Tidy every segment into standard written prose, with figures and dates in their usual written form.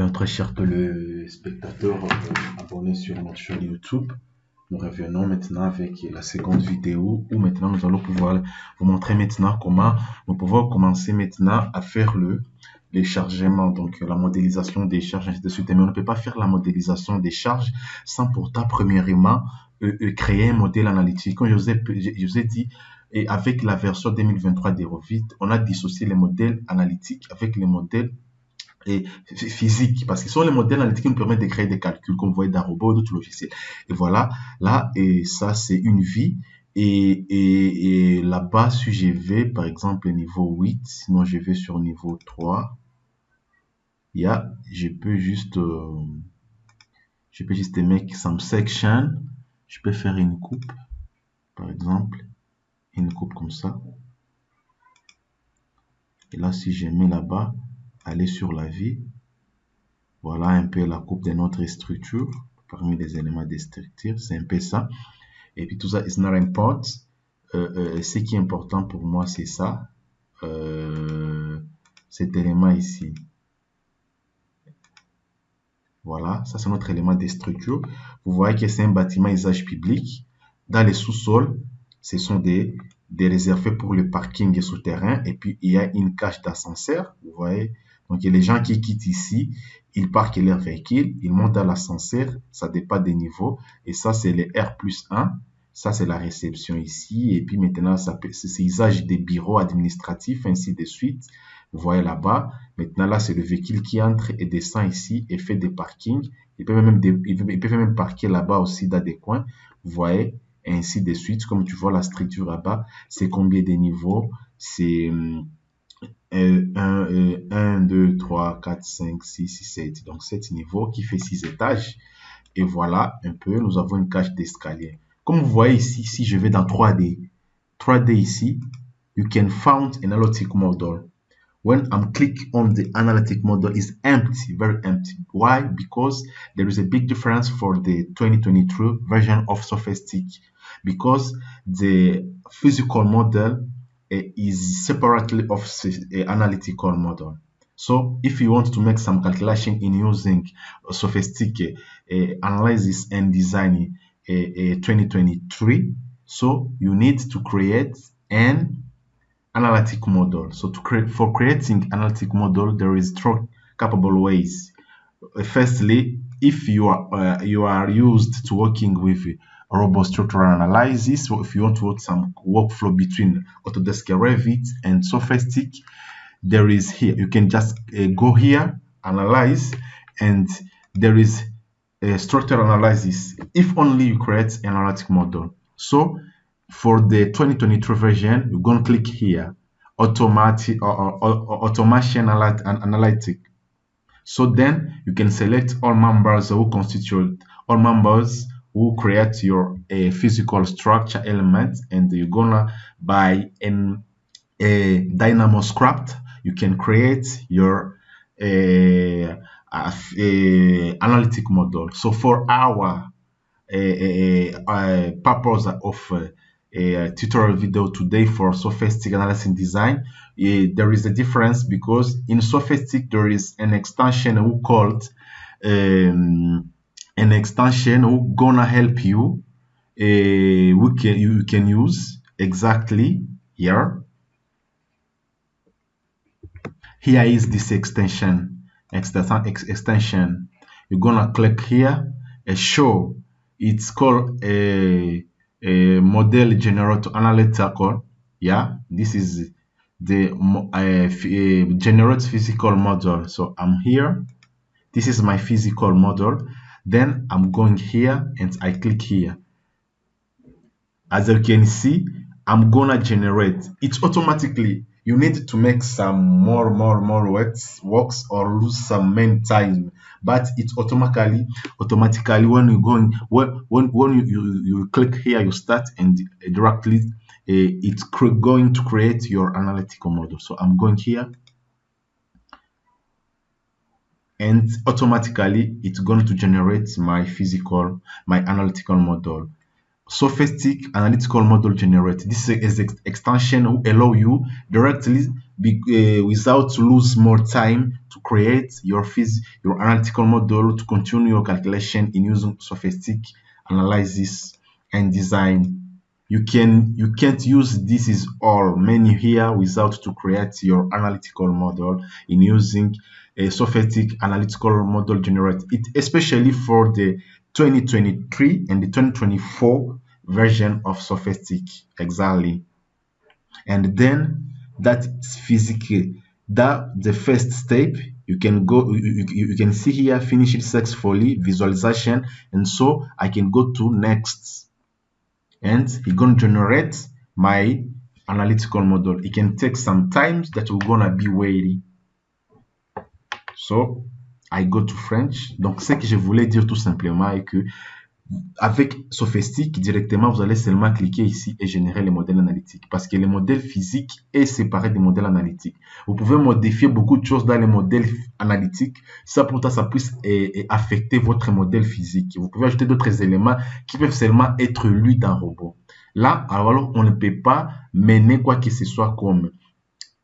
Bien, très chers téléspectateurs abonnés sur notre chaîne YouTube, nous revenons maintenant avec la seconde vidéo où maintenant nous allons pouvoir vous montrer maintenant comment nous pouvons commencer maintenant à faire les chargements, donc la modélisation des charges, ainsi de suite. Mais on ne peut pas faire la modélisation des charges sans pourtant premièrement créer un modèle analytique. Comme je vous ai dit, et avec la version 2023 d'Eurovit, on a dissocié les modèles analytiques avec les modèles et physique, parce que ce sont les modèles analytiques qui nous permettent de créer des calculs, comme vous voyez, d'un robot ou d'autres logiciels. Et voilà, là, et ça, c'est une vie. Et là-bas, si je vais, par exemple, niveau 8, sinon je vais sur niveau 3, je peux juste make some section. Je peux faire une coupe, par exemple, une coupe comme ça. Et là, si je mets là-bas, aller sur la vie, voilà un peu la coupe de notre structure, parmi les éléments de structure, c'est un peu ça. Et puis tout ça, is not important. Ce qui est important pour moi, c'est ça. Cet élément ici. Voilà, ça c'est notre élément de structure. Vous voyez que c'est un bâtiment à usage public. Dans les sous-sols, ce sont des réservés pour le parking souterrain. Et puis, il y a une cage d'ascenseur. Vous voyez. Donc, les gens qui quittent ici, ils parquent leur véhicule, ils montent dans l'ascenseur, ça dépend des niveaux. Et ça, c'est le R+1. Ça, c'est la réception ici. Et puis maintenant, c'est usage des bureaux administratifs, ainsi de suite. Vous voyez là-bas. Maintenant, là, c'est le véhicule qui entre et descend ici et fait des parkings. Ils peuvent même parquer là-bas aussi dans des coins. Vous voyez, et ainsi de suite. Comme tu vois la structure là-bas, c'est combien de niveaux? C'est 1, 2, 3, 4, 5, 6, 7. Donc, 7 niveaux qui fait 6 étages. Et voilà un peu, nous avons une cage d'escalier. Comme vous voyez ici, si je vais dans 3D ici, you can find an analytic model. When I'm click on the analytic model, is empty, very empty. Why? Because there is a big difference for the 2023 version of Sophistic. Because the physical model is separately of analytical model. So if you want to make some calculation in using Sophistic analysis and design 2023, so you need to create an analytic model. So for creating analytic model, there is three capable ways. Firstly, if you are used to working with robot structural analysis, so if you want to work some workflow between Autodesk Revit and Sophistic, there is here, you can just go here, analyze, and there is a structural analysis if only you create an analytic model. So for the 2023 version, you're going to click here, automation analytic. So then you can select all members who constitute, all members who create your physical structure element, and you're gonna by a Dynamo Script, you can create your analytic model. So for our purpose of a tutorial video today for Sophistic analysis and design, there is a difference because in Sophistic there is an extension who called an extension who gonna help you. You can use exactly here. Here is this extension. You're gonna click here. Show. It's called a model generator analytical. Yeah, this is the generate physical model. So I'm here. This is my physical model. Then I'm going here and I click here. As you can see, I'm gonna generate. It's automatically. You need to make some more works or lose some main time, but it's automatically when you going when you click here, you start and directly it's going to create your analytical model. So I'm going here and automatically it's going to generate my analytical model. Sophistic Analytical Model Generator. This is an extension who allow you directly without lose more time to create your analytical model to continue your calculation in using Sophistic analysis and design. You can't use this is all menu here without to create your analytical model in using a Sophistic Analytical Model Generator. It especially for the 2023 and the 2024 version of Sophistic exactly. And then that physical, that the first step, you can go, you can see here, finish it successfully, visualization, and so I can go to next, and it's going to generate my analytical model. It can take some time that we're gonna be waiting. So I go to French. Donc ce que je voulais dire tout simplement est que avec Sophistic, directement, vous allez seulement cliquer ici et générer les modèles analytiques. Parce que les modèles physiques est séparé des modèles analytiques. Vous pouvez modifier beaucoup de choses dans les modèles analytiques. Ça, pourtant, ça puisse affecter votre modèle physique. Vous pouvez ajouter d'autres éléments qui peuvent seulement être lus dans le robot. Là, alors, on ne peut pas mener quoi que ce soit comme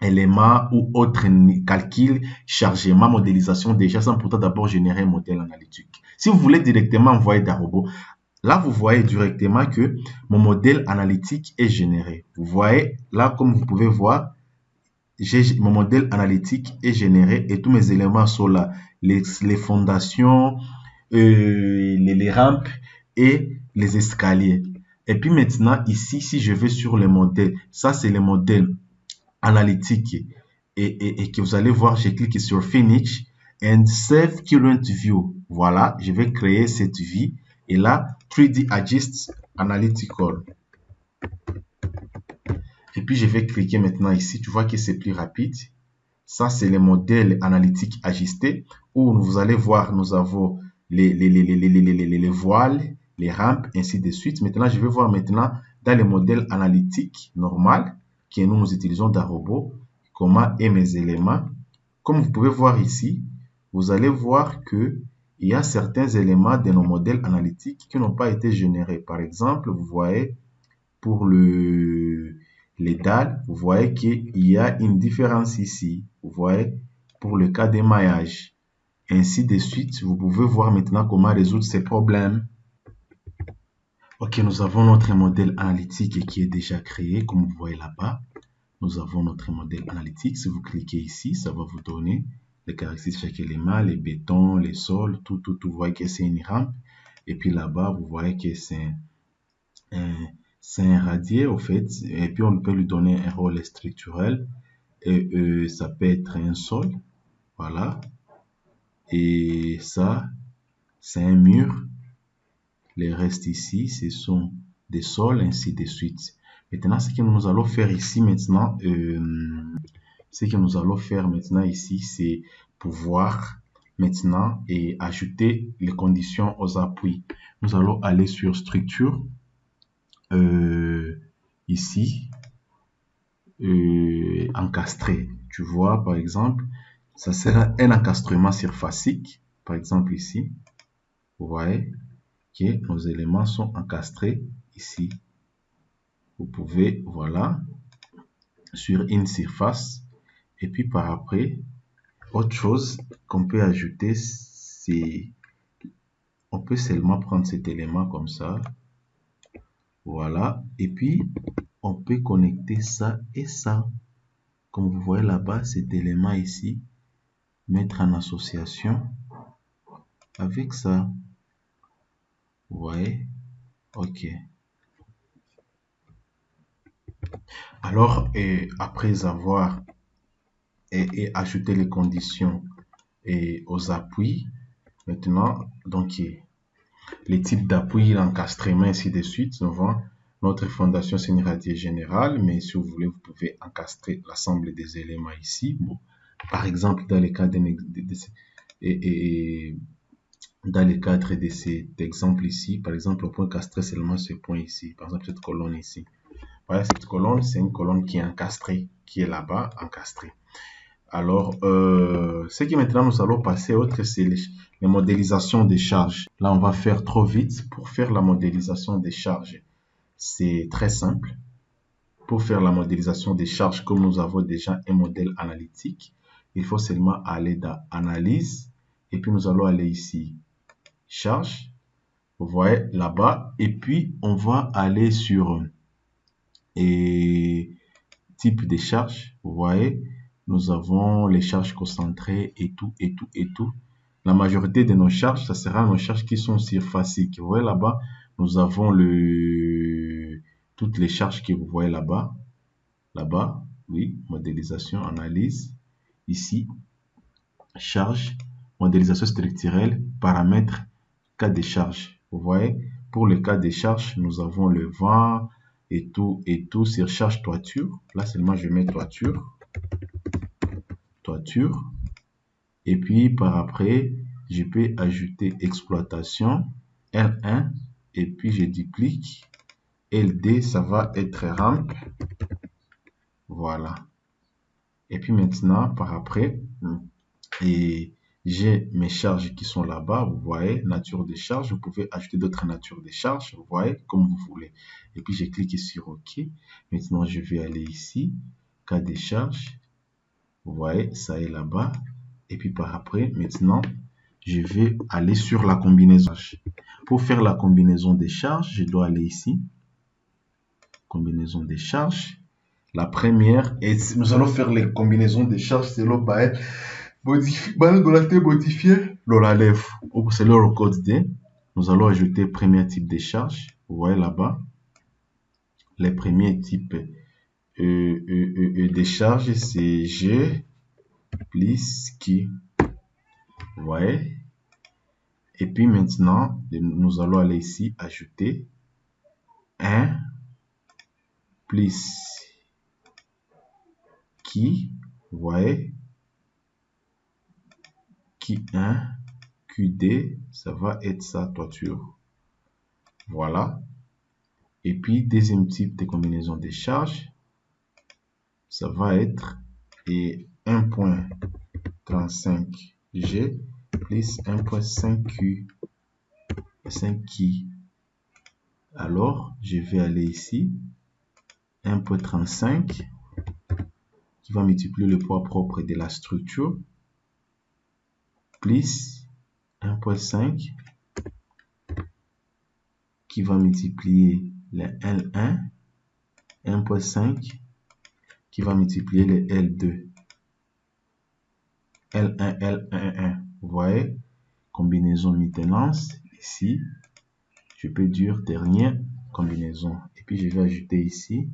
éléments ou autres calculs, chargement, modélisation, déjà sans pourtant d'abord générer un modèle analytique. Si vous voulez directement envoyer d'un robot, là vous voyez directement que mon modèle analytique est généré. Vous voyez là, comme vous pouvez voir, mon modèle analytique est généré et tous mes éléments sont là. Les fondations, les rampes et les escaliers. Et puis maintenant, ici, si je vais sur les modèles, ça c'est les modèles analytique et que vous allez voir, j'ai cliqué sur Finish and Save Current View. Voilà, je vais créer cette vue et là 3D Adjust Analytical. Et puis je vais cliquer maintenant ici, tu vois que c'est plus rapide. Ça c'est les modèles analytiques ajustés où vous allez voir, nous avons les voiles, les rampes, ainsi de suite. Maintenant, je vais voir maintenant dans les modèles analytiques normal que nous utilisons dans robot, comment est mes éléments. Comme vous pouvez voir ici, vous allez voir que il y a certains éléments de nos modèles analytiques qui n'ont pas été générés. Par exemple, vous voyez pour les dalles, vous voyez qu'il y a une différence ici. Vous voyez pour le cas d'émaillage. Ainsi de suite, vous pouvez voir maintenant comment résoudre ces problèmes. Ok, nous avons notre modèle analytique qui est déjà créé, comme vous voyez là-bas. Nous avons notre modèle analytique. Si vous cliquez ici, ça va vous donner les caractéristiques de chaque élément, les bétons, les sols, tout. Vous voyez que c'est une rampe. Et puis là-bas, vous voyez que c'est un radier, au fait. Et puis, on peut lui donner un rôle structurel. Et ça peut être un sol. Voilà. Et ça, c'est un mur. Les restes ici, ce sont des sols, ainsi de suite. Maintenant, ce que nous allons faire ici maintenant, c'est pouvoir maintenant ajouter les conditions aux appuis. Nous allons aller sur structure, ici, encastrer. Tu vois, par exemple, ça sera un encastrement surfacique, par exemple ici. Vous voyez que nos éléments sont encastrés ici. Vous pouvez, voilà, sur une surface. Et puis par après, autre chose qu'on peut ajouter, c'est, on peut seulement prendre cet élément comme ça. Voilà. Et puis, on peut connecter ça et ça. Comme vous voyez là-bas, cet élément ici, mettre en association avec ça. Vous voyez? Ok. Alors, après avoir ajouté les conditions aux appuis, maintenant, donc, les types d'appui, l'encastrement, ainsi de suite, souvent, notre fondation, c'est une radier générale, mais si vous voulez, vous pouvez encastrer l'ensemble des éléments ici. Bon, par exemple, dans le cadre dans le cadre de cet exemple ici, par exemple, on peut encastrer seulement ce point ici, par exemple, cette colonne ici. Voilà, cette colonne, c'est une colonne qui est encastrée, qui est là-bas, encastrée. Alors, ce qui maintenant nous allons passer autre, c'est les modélisations des charges. Là, on va faire trop vite pour faire la modélisation des charges. c'est très simple. Pour faire la modélisation des charges, comme nous avons déjà un modèle analytique, il faut seulement aller dans Analyse et puis nous allons aller ici, Charge. Vous voyez là-bas et puis on va aller sur type de charge. Vous voyez, nous avons les charges concentrées et tout, et tout, et tout. La majorité de nos charges, ça sera nos charges qui sont surfaciques. Vous voyez là-bas, nous avons toutes les charges que vous voyez là-bas. Là-bas, oui, modélisation, analyse. Ici, charge, modélisation structurelle, paramètres, cas de charge. Vous voyez, pour le cas des charges, nous avons le vent et tout sur charge toiture. Là seulement je mets toiture. Et puis par après, je peux ajouter exploitation L1 et puis je duplique. LD, ça va être rampe. Voilà. Et puis maintenant, par après, et j'ai mes charges qui sont là-bas, vous voyez, nature des charges, vous pouvez ajouter d'autres natures de charges, vous voyez, comme vous voulez. Et puis j'ai cliqué sur OK. Maintenant, je vais aller ici, cas des charges, vous voyez, ça est là-bas. Et puis par après, maintenant, je vais aller sur la combinaison. Pour faire la combinaison des charges, je dois aller ici, combinaison des charges. La première, et nous allons faire les combinaisons des charges selon modifier la lèvre. C'est le code D. Nous allons ajouter premier type de charge. Vous voyez là-bas. Les premiers types de charge, c'est G plus Q. Vous voyez. Et puis maintenant, nous allons aller ici, ajouter 1 plus Q. Vous voyez. Q1, QD, ça va être sa toiture. Voilà. Et puis, deuxième type de combinaison de charges, ça va être 1.35G plus 1.5Q. 5Q. Alors, je vais aller ici, 1.35 qui va multiplier le poids propre de la structure plus 1.5 qui va multiplier les L1, 1.5 qui va multiplier les L2, L1, L1, vous voyez, combinaison maintenance, ici, je peux dire dernière combinaison, et puis je vais ajouter ici,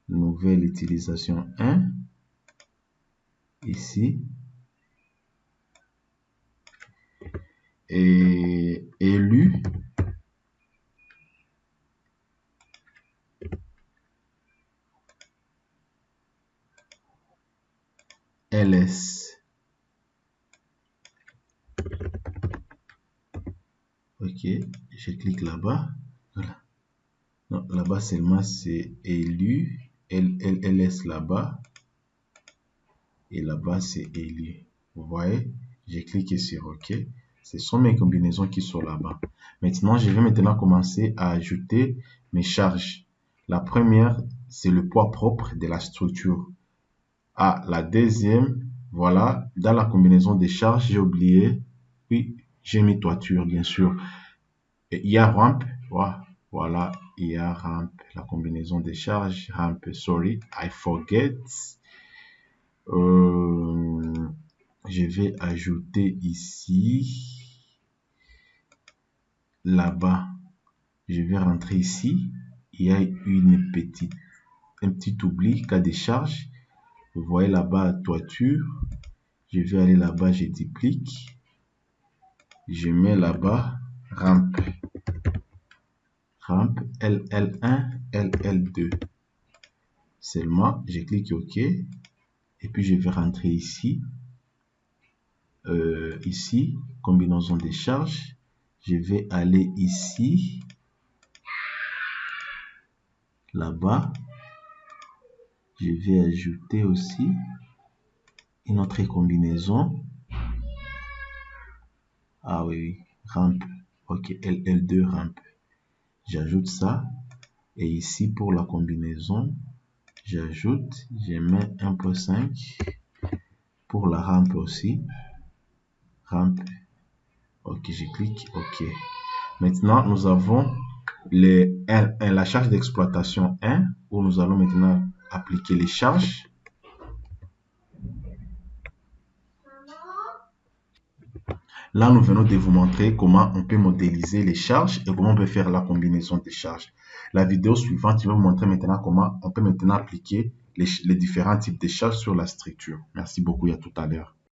nouvelle utilisation 1, ici, et élu, LS. Ok, je clique là-bas. Voilà. Non, là-bas seulement c'est élu. LS là-bas. Et là-bas c'est élu. Vous voyez, j'ai cliqué sur OK. Ce sont mes combinaisons qui sont là-bas. Maintenant, je vais maintenant commencer à ajouter mes charges. La première, c'est le poids propre de la structure. Ah, la deuxième, voilà, dans la combinaison des charges, j'ai oublié. Oui, j'ai mis toiture, bien sûr. Et il y a rampe, voilà, il y a rampe, la combinaison des charges, rampe, sorry, I forget. Je vais ajouter ici, là-bas, je vais rentrer ici, il y a un petit oubli, cas de charge. Vous voyez là-bas, toiture, je vais aller là-bas, je duplique, je mets là-bas, rampe. Rampe LL1, LL2. Seulement, je clique OK. Et puis, je vais rentrer ici. Ici, combinaison des charges. Je vais aller ici. Là-bas. Je vais ajouter aussi une autre combinaison. Ah oui, rampe. OK, LL2 rampe. J'ajoute ça. Et ici, pour la combinaison, j'ajoute, je mets 1.5. Pour la rampe aussi. Rampe. Ok, je clique OK. Maintenant, nous avons la charge d'exploitation 1, où nous allons maintenant appliquer les charges. Là, nous venons de vous montrer comment on peut modéliser les charges et comment on peut faire la combinaison des charges. La vidéo suivante, je vais vous montrer maintenant comment on peut maintenant appliquer les différents types de charges sur la structure. Merci beaucoup et à tout à l'heure.